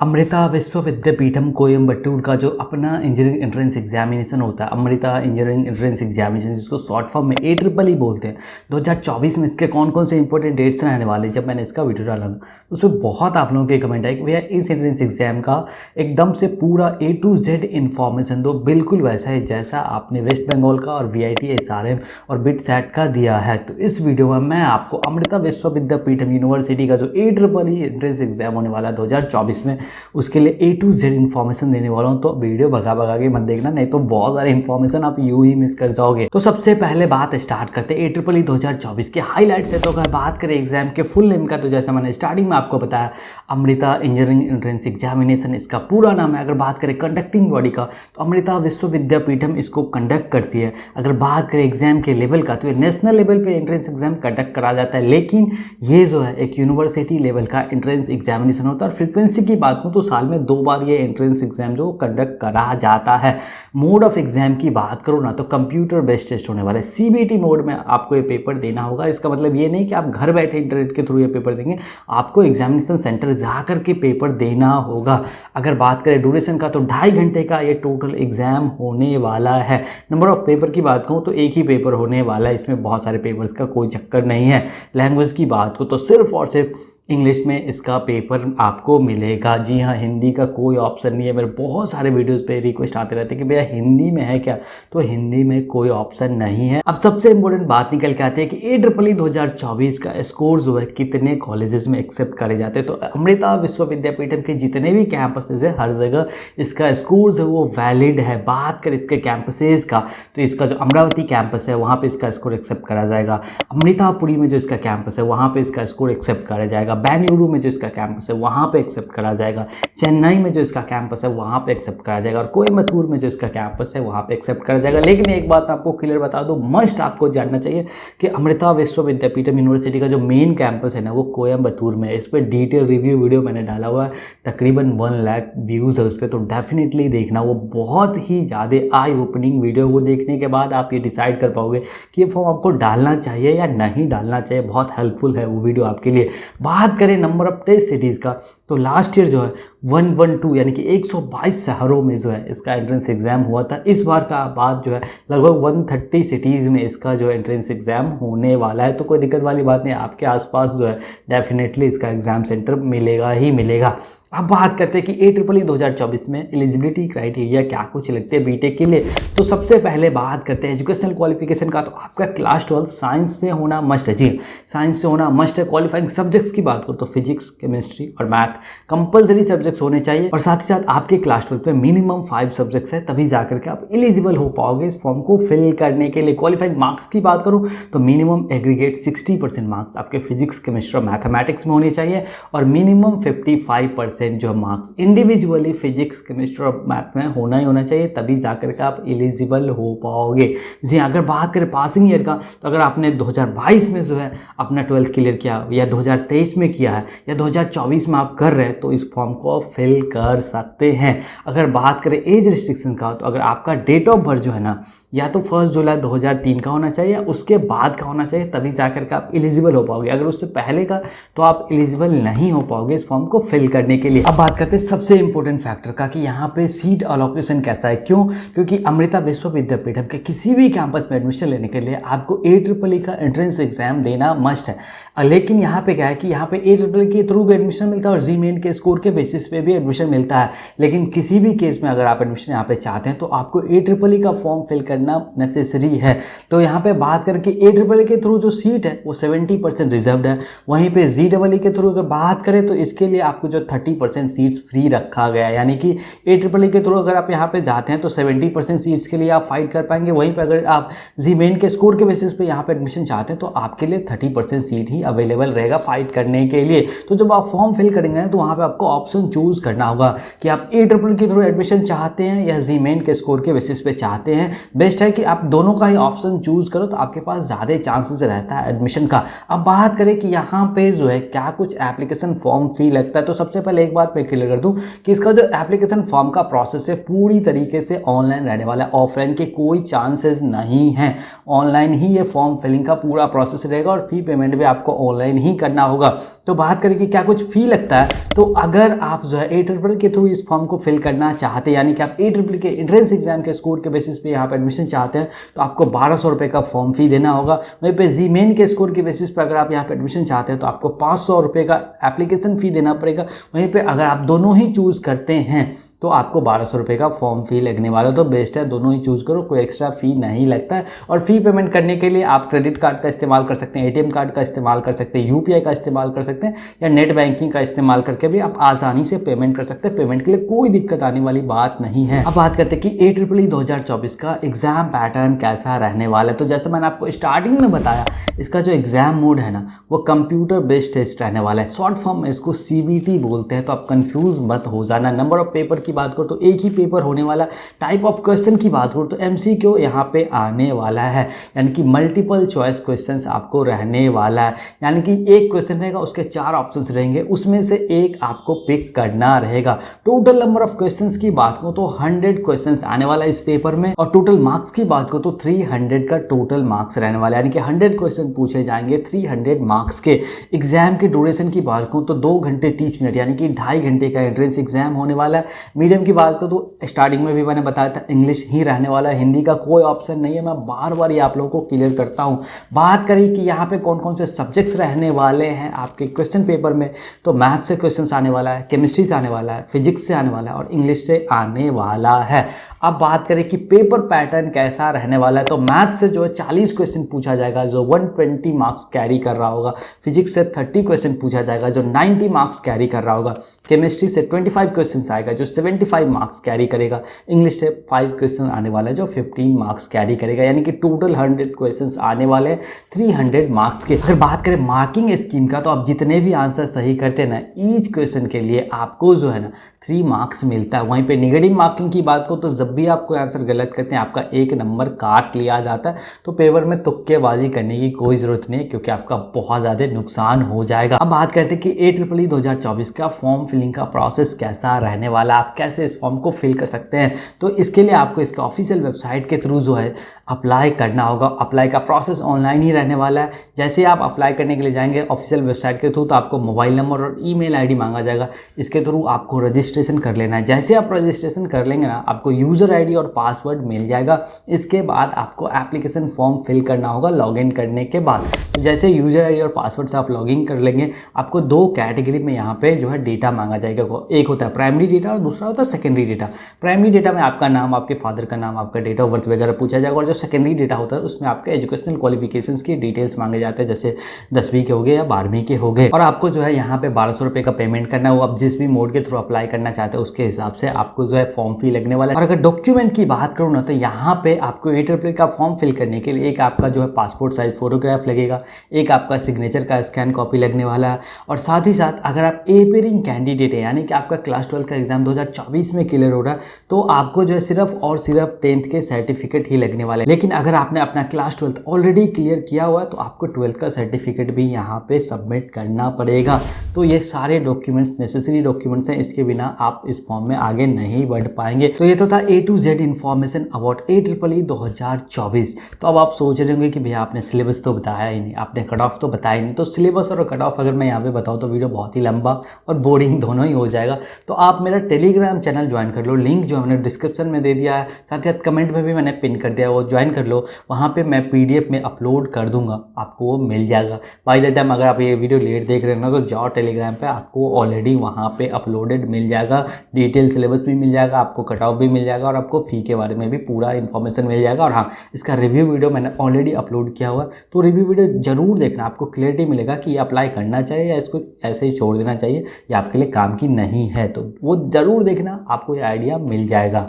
अमृता विश्व विद्यापीठम कोयम्बटूर का जो अपना इंजीनियरिंग एंट्रेंस एग्जामिनेशन होता है, अमृता इंजीनियरिंग एंट्रेंस एग्जामिनेशन, जिसको शॉर्ट फॉर्म में AEE बोलते हैं, 2024 में इसके कौन कौन से इंपॉर्टेंट डेट्स रहने वाले। जब मैंने इसका वीडियो डाला तो उसमें बहुत आप लोगों के कमेंट आए कि भैया इस एंट्रेंस एग्जाम का एकदम से पूरा A to Z इन्फॉर्मेशन दो, बिल्कुल वैसा है जैसा आपने वेस्ट बंगाल का और VIT SRM और बिट सेट का दिया है। तो इस वीडियो में मैं आपको अमृता विश्व विद्यापीठम यूनिवर्सिटी का जो AEE एंट्रेंस एग्जाम होने वाला है 2024 में, उसके लिए A to Z इन्फॉर्मेशन देने वाला हूँ। तो वीडियो भगा भगा के मत देखना, नहीं तो बहुत सारे इन्फॉर्मेशन आप यूं ही मिस कर जाओगे। तो सबसे पहले बात स्टार्ट करते हैं AEE 2024 के हाईलाइट से। तो अगर बात करें एग्जाम के फुल नेम का, तो जैसा मैंने स्टार्टिंग में आपको बताया, अमृता इंजीनियरिंग एंट्रेंस एग्जामिनेशन इसका पूरा नाम है। अगर बात करें कंडक्टिंग बॉडी का, तो अमृता विश्व विद्यापीठम इसको कंडक्ट करती है। अगर बात करें एग्जाम के लेवल का, तो ये नेशनल लेवल पे एंट्रेंस एग्जाम कंडक्ट करा जाता है, लेकिन ये जो है एक यूनिवर्सिटी लेवल का एंट्रेंस एग्जामिनेशन होता है। और फ्रीक्वेंसी की बात करूँ तो साल में 2 बार ये एंट्रेंस एग्जाम जो कंडक्ट करा जाता है। मोड ऑफ एग्जाम की बात करो ना, तो कंप्यूटर बेस्ड टेस्ट होने वाला है। CBT मोड में आपको ये पेपर देना होगा। इसका मतलब ये नहीं कि आप घर बैठे इंटरनेट के थ्रू ये पेपर देंगे, आपको एग्जामिनेशन सेंटर जाकर के पेपर देना होगा। अगर बात करें ड्यूरेशन का, तो 2.5 घंटे का ये टोटल एग्जाम होने वाला है। नंबर ऑफ पेपर की बात करूँ तो एक ही पेपर होने वाला है, इसमें बहुत सारे पेपर्स का कोई चक्कर नहीं है। लैंग्वेज की बात को, तो सिर्फ और सिर्फ इंग्लिश में इसका पेपर आपको मिलेगा। जी हाँ, हिंदी का कोई ऑप्शन नहीं है। मेरे बहुत सारे वीडियोस पे रिक्वेस्ट आते रहते हैं कि भैया हिंदी में है क्या, तो हिंदी में कोई ऑप्शन नहीं है। अब सबसे इंपॉर्टेंट बात निकल के आती है कि AEE 2024 का स्कोर जो है कितने कॉलेजेस में एक्सेप्ट करे जाते हैं। तो अमृता विश्व विद्यापीठम के जितने भी कैंपसेज है, हर जगह इसका स्कोर जो है वो वैलिड है। बात कर इसके कैंपसेज का, तो इसका जो अमरावती कैंपस है वहाँ पे इसका स्कोर एक्सेप्ट करा जाएगा। अमृतापुरी में जो इसका कैंपस है वहाँ पे इसका स्कोर एक्सेप्ट करा जाएगा। बेंगलुरु में जो इसका कैंपस है वहाँ पे एक्सेप्ट करा जाएगा। चेन्नई में जो इसका कैंपस है वहाँ पे एक्सेप्ट करा जाएगा। और कोयम्बटूर में जो इसका कैंपस है वहाँ पे एक्सेप्ट करा जाएगा। लेकिन एक बात आपको क्लियर बता दूँ, मस्ट आपको जानना चाहिए कि अमृता विश्व विद्यापीठम यूनिवर्सिटी का जो मेन कैंपस है ना, वो कोयम्बटूर में है। इस पर डिटेल रिव्यू वीडियो मैंने डाला हुआ है, तकरीबन 1 लाख व्यूज़ है उस पर, तो डेफिनेटली देखना। वो बहुत ही ज़्यादा आई ओपनिंग वीडियो, वो देखने के बाद आप ये डिसाइड कर पाओगे कि ये फॉर्म आपको डालना चाहिए या नहीं डालना चाहिए। बहुत हेल्पफुल है वो वीडियो आपके लिए। बात करें नंबर ऑफ टेस्ट सिटीज़ का, तो लास्ट ईयर जो है 112 यानी कि 122 शहरों में जो है इसका एंट्रेंस एग्जाम हुआ था। इस बार का बात जो है लगभग 130 सिटीज़ में इसका जो एंट्रेंस एग्जाम होने वाला है। तो कोई दिक्कत वाली बात नहीं, आपके आसपास जो है डेफिनेटली इसका एग्जाम सेंटर मिलेगा ही मिलेगा। अब बात करते हैं कि AEE 2024 में एलिजिबिलिटी क्राइटेरिया क्या कुछ लगते हैं बीटेक के लिए। तो सबसे पहले बात करते हैं एजुकेशनल क्वालिफिकेशन का। तो आपका क्लास 12 साइंस से होना मस्ट है। जी, साइंस से होना मस्ट है। क्वालिफाइंग सब्जेक्ट्स की बात करो तो फिजिक्स, केमिस्ट्री और मैथ कंपलसरी सब्जेक्ट्स होने चाहिए। और साथ ही साथ आपके क्लास 12 पे मिनिमम 5 सब्जेक्ट्स है, तभी जाकर के आप एलिजिबल हो पाओगे इस फॉर्म को फिल करने के लिए। क्वालिफाइंग मार्क्स की बात करूँ तो मिनिमम एग्रीगेट 60% मार्क्स आपके फिजिक्स, केमिस्ट्री और मैथमेटिक्स में होने चाहिए। और मिनिमम 55% जो मार्क्स इंडिविजुअली फिजिक्स, केमिस्ट्री और मैथ में होना ही होना चाहिए, तभी जाकर के आप एलिजिबल हो पाओगे। जी, अगर बात करें पासिंग ईयर का, तो अगर आपने 2022 में जो है अपना 12th क्लियर किया, या 2023 में किया है, या 2024 में आप कर रहे हैं, तो इस फॉर्म को आप फिल कर सकते हैं। अगर बात करें एज रिस्ट्रिक्शन का, तो अगर आपका डेट ऑफ बर्थ जो है ना, या तो 1 जुलाई 2003 का होना चाहिए, या उसके बाद का होना चाहिए, तभी जाकर के आप एलिजिबल हो पाओगे। अगर उससे पहले का, तो आप एलिजिबल नहीं हो पाओगे इस फॉर्म को फिल करने के लिए। अब बात करते हैं सबसे इंपॉर्टेंट फैक्टर का, कि यहाँ पे सीट अलोकेशन कैसा है। क्यों? क्योंकि अमृता विश्व विद्यापीठम के किसी भी कैंपस में एडमिशन लेने के लिए आपको AEE का एंट्रेंस एग्जाम देना मस्ट है। लेकिन यहाँ पे क्या है कि यहाँ पे AEE के थ्रू भी एडमिशन मिलता है और जी-मेन के स्कोर के बेसिस पे भी एडमिशन मिलता है। लेकिन किसी भी केस में अगर आप एडमिशन यहाँ पे चाहते हैं, तो आपको AEE का फॉर्म फिल करना नेसेसरी है। तो यहाँ पे बात करके AEE के थ्रू जो सीट है वो 70% रिजर्व्ड है। वहीं पे JEE के थ्रू अगर बात करें, तो इसके लिए आपको जो 30% सीट्स फ्री रखा गया है। यानी कि AEE के थ्रू अगर आप यहाँ पे जाते हैं, तो 70% सीट्स के लिए आप फाइट कर पाएंगे। वहीं पे अगर आप जी-मेन के स्कोर के बेसिस पे यहाँ पे एडमिशन चाहते हैं, तो आपके लिए 30% सीट ही अवेलेबल रहेगा फाइट करने के लिए। तो जब आप फॉर्म फिल करेंगे ना, तो वहाँ पे आपको ऑप्शन चूज करना होगा कि आप AEE के थ्रू एडमिशन चाहते हैं या जी-मेन के स्कोर के बेसिस पे चाहते हैं। बेस्ट बेस्ट है कि आप दोनों का ही ऑप्शन चूज़ करो, तो आपके पास ज़्यादा चांसेस रहता है एडमिशन का। अब बात करें कि यहाँ पे जो है क्या कुछ एप्लीकेशन फॉर्म फी लगता है, तो सबसे पहले एक बात मैं क्लियर कर दूँ कि इसका जो एप्लीकेशन फॉर्म का प्रोसेस है पूरी तरीके से ऑनलाइन रहने वाला है, ऑफलाइन के कोई चांसेस नहीं है। ऑनलाइन ही ये फॉर्म फिलिंग का पूरा प्रोसेस रहेगा और फी पेमेंट भी आपको ऑनलाइन ही करना होगा। तो बात करें कि क्या कुछ फी लगता है, तो अगर आप जो है ARRR के थ्रू इस फॉर्म को फिल करना चाहते हैं, यानी कि आप ARRR के एंट्रेंस एग्जाम के स्कोर के बेसिस पे यहाँ पर एडमिशन चाहते हैं, तो आपको 1200 रुपये का फॉर्म फी देना होगा। वहीं पे जी मेन के स्कोर के बेसिस पे अगर आप यहाँ पे एडमिशन चाहते हैं तो आपको 500 रुपये का एप्लीकेशन फ़ी देना पड़ेगा। वहीं पे अगर आप दोनों ही चूज़ करते हैं तो आपको 1200 रुपये का फॉर्म फी लगने वाला, तो बेस्ट है दोनों ही चूज़ करो, कोई एक्स्ट्रा फ़ी नहीं लगता है। और फ़ी पेमेंट करने के लिए आप क्रेडिट कार्ड का इस्तेमाल कर सकते हैं, ATM कार्ड का इस्तेमाल कर सकते हैं, UPI का इस्तेमाल कर सकते हैं, या नेट बैंकिंग का इस्तेमाल करके भी आप आसानी से पेमेंट कर सकते हैं। पेमेंट के लिए कोई दिक्कत आने वाली बात नहीं है। अब बात करते हैं कि ARRR 2024 का एग्ज़ाम पैटर्न कैसा रहने वाला है। तो जैसे मैंने आपको स्टार्टिंग में बताया, इसका जो एग्ज़ाम मोड है ना वो कंप्यूटर बेस्ड टेस्ट रहने वाला है, शॉर्ट फॉर्म में इसको CBT बोलते हैं, तो आप कंफ्यूज मत हो जाना। नंबर ऑफ पेपर की बात करो तो एक ही पेपर होने वाला। टाइप ऑफ क्वेश्चन की बात करो तो MCQ यहाँ पे आने वाला है, यानी कि मल्टीपल चॉइस क्वेश्चंस आपको रहने वाला है, यानी कि एक क्वेश्चन रहेगा उसके 4 ऑप्शंस रहेंगे, उसमें से एक आपको पिक करना रहेगा। टोटल नंबर ऑफ क्वेश्चंस की बात करो तो 100 क्वेश्चंस आने वाला है इस पेपर में, और टोटल मार्क्स की बात करो तो 300 का टोटल मार्क्स रहने वाला है, यानी कि 100 क्वेश्चन पूछे जाएंगे 300 मार्क्स के। एग्जाम की ड्यूरेशन की बात करूँ तो 2 घंटे 30 मिनट, यानी कि 2.5 घंटे का एंट्रेंस एग्जाम होने वाला है। मीडियम की बात करो तो स्टार्टिंग में भी मैंने बताया था इंग्लिश ही रहने वाला है, हिंदी का कोई ऑप्शन नहीं है। मैं बार बार ये आप लोगों को क्लियर करता हूँ। बात करें कि यहाँ पे कौन कौन से सब्जेक्ट्स रहने वाले हैं आपके क्वेश्चन पेपर में, तो मैथ्स से क्वेश्चन आने वाला है, केमिस्ट्री से आने वाला है, फिजिक्स से आने वाला है और इंग्लिश से आने वाला है। अब बात करें कि पेपर पैटर्न कैसा रहने वाला है, तो मैथ्स से जो है 40 क्वेश्चन पूछा जाएगा जो 120 मार्क्स कैरी कर रहा होगा, फिजिक्स से 30 क्वेश्चन पूछा जाएगा जो 90 मार्क्स कैरी कर रहा होगा, केमिस्ट्री से 25 क्वेश्चन आएगा जो 75 मार्क्स कैरी करेगा, इंग्लिश से 5 क्वेश्चन आने वाला है जो 15 मार्क्स कैरी करेगा, यानी कि टोटल 100 क्वेश्चन आने वाले 300 मार्क्स के। अगर बात करें मार्किंग स्कीम का, तो आप जितने भी आंसर सही करते हैं ना, ईच क्वेश्चन के लिए आपको जो है ना 3 मार्क्स मिलता है। वहीं पे नेगेटिव मार्किंग की बात करो तो जब भी आप कोई आंसर गलत करते हैं आपका 1 नंबर काट लिया जाता है। तो पेपर में तुक्केबाजी करने की कोई ज़रूरत नहीं है, क्योंकि आपका बहुत ज़्यादा नुकसान हो जाएगा। अब बात करते हैं कि ARRR 2024 का फॉर्म फिलिंग का प्रोसेस कैसा रहने वाला, आप कैसे इस फॉर्म को फिल कर सकते हैं। तो इसके लिए आपको इसका ऑफिशियल वेबसाइट के थ्रू जो है अप्लाई करना होगा। अप्लाई का प्रोसेस ऑनलाइन ही रहने वाला है। जैसे आप अप्लाई करने के लिए जाएंगे ऑफिशियल वेबसाइट के थ्रू, तो आपको मोबाइल नंबर और ईमेल आईडी मांगा जाएगा। इसके थ्रू आपको रजिस्ट्रेशन कर लेना है। जैसे आप रजिस्ट्रेशन कर लेंगे ना, आपको यूज़र आईडी और पासवर्ड मिल जाएगा। इसके बाद आपको एप्लीकेशन फॉर्म फिल करना होगा लॉगिन करने के बाद। तो जैसे यूज़र आईडी और पासवर्ड से आप लॉगिन कर लेंगे, आपको 2 कैटेगरी में यहाँ पे जो है डेटा मांगा जाएगा। एक होता है प्राइमरी डेटा और दूसरा होता है सेकेंडरी डेटा। प्राइमरी डेटा में आपका नाम, आपके फादर का नाम, आपका डेट ऑफ बर्थ वगैरह पूछा जाएगा, और जो सेकेंडरी डेटा होता है उसमें आपके एजुकेशनल क्वालिफिकेशंस की डिटेल्स मांगे जाते हैं, जैसे 10वीं के हो गए या 12वीं के हो गए। और आपको जो है यहाँ पे 1200 रुपये का पेमेंट करना है। वो आप जिस भी मोड के थ्रू अप्लाई करना चाहते हैं उसके हिसाब से आपको जो है फॉर्म फी लगने वाला है। और अगर डॉक्यूमेंट की बात करूँ ना, तो यहाँ पे आपको ARRR का फॉर्म फिल करने के लिए एक आपका जो है पासपोर्ट साइज फोटोग्राफ लगेगा, एक आपका सिग्नेचर का स्कैन कॉपी लगने वाला है, और साथ ही साथ अगर आप एपियरिंग कैंडिडेट है, यानी कि आपका क्लास 12 का एग्जाम 2024 में क्लियर हो रहा है, तो आपको जो है सिर्फ और सिर्फ 10th के सर्टिफिकेट ही लगने वाले हैं। लेकिन अगर आपने अपना क्लास 12 ऑलरेडी क्लियर किया हुआ है तो आपको 12th का सर्टिफिकेट भी यहाँ पे सबमिट करना पड़ेगा। तो ये सारे डॉक्यूमेंट्स नेसेसरी डॉक्यूमेंट्स हैं, इसके बिना आप इस फॉर्म में आगे नहीं बढ़ पाएंगे। तो ये तो था A to Z information about ARRR 2024। तो अब आप सोच रहे होंगे कि भैया आपने सिलेबस तो बताया ही नहीं, आपने कट ऑफ तो बताया ही नहीं। तो सिलेबस और कट ऑफ अगर मैं यहाँ पे बताऊँ तो वीडियो बहुत ही लंबा और बोरिंग दोनों ही हो जाएगा। तो आप मेरा टेलीग्राम चैनल ज्वाइन कर लो, लिंक जो मैंने डिस्क्रिप्शन में दे दिया है, साथ ही साथ कमेंट में भी मैंने पिन कर दिया है, वो ज्वाइन कर लो। वहाँ पे मैं PDF में अपलोड कर दूंगा, आपको वो मिल जाएगा। बाय द टाइम अगर आप ये वीडियो लेट देख रहे हैं ना, तो जाओ टेलीग्राम पे, आपको ऑलरेडी वहाँ पे अपलोडेड मिल जाएगा। डिटेल सिलेबस भी मिल जाएगा, आपको कट ऑफ भी मिल जाएगा, और आपको फ़ी के बारे में भी पूरा इन्फॉर्मेशन मिल जाएगा। और हाँ, इसका रिव्यू वीडियो मैंने ऑलरेडी अपलोड किया हुआ है, तो रिव्यू वीडियो जरूर देखना, आपको क्लियरिटी मिलेगा कि ये अप्लाई करना चाहिए या इसको ऐसे ही छोड़ देना चाहिए, या आपके लिए काम की नहीं है। तो वो ज़रूर देखना, आपको ये आइडिया मिल जाएगा।